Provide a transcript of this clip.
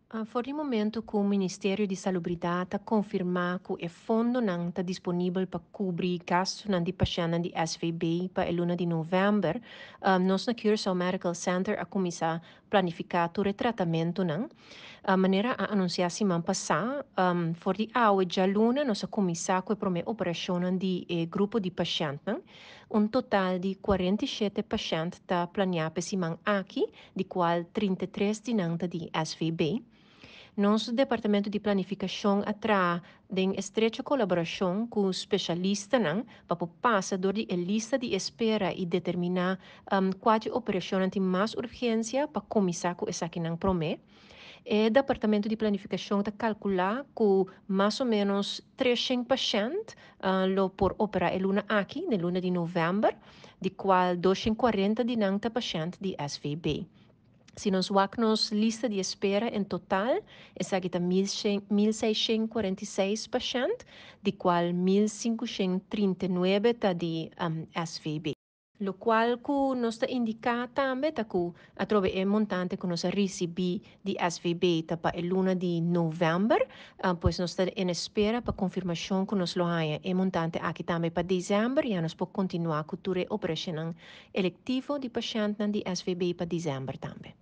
For di momento que o Ministério de Salubridade está confirmar que o fundo não está disponível para cobrir gastos não de pacientes de SVB para a luna de novembro, nós na Curaçao Medical Center a começar a planificar o tratamento não. A maneira a anunciar semana passada, for di aue già luna, nós a começar com a primeira operação de grupo de pacientes, não? Um total de 47 pacientes está planeado para semana aqui, de qual 33 de não de SVB. Nosso departamento de planificação atrás em estreita colaboração com os especialistas para passar por a lista de espera e determinar qual operação tem mais urgência para começar com essa que não promete. O departamento de planificação está calcular que mais ou menos 300 pacientes lo por operar a luna aqui, na luna de novembro, de qual 240 de não pacientes de SVB. Se nós vamos lista de espera em total, essa aqui está 1.646 pacientes, de qual 1.539 está de SVB. Lo qual que nós está indicar também tá que através é montante que nós recebi de SVB tá para a luna de novembro, pois nós está em espera para confirmação que nós lo haya é montante aqui também para dezembro e nós podemos continuar com a operação eletivo de paciente de SVB para dezembro também.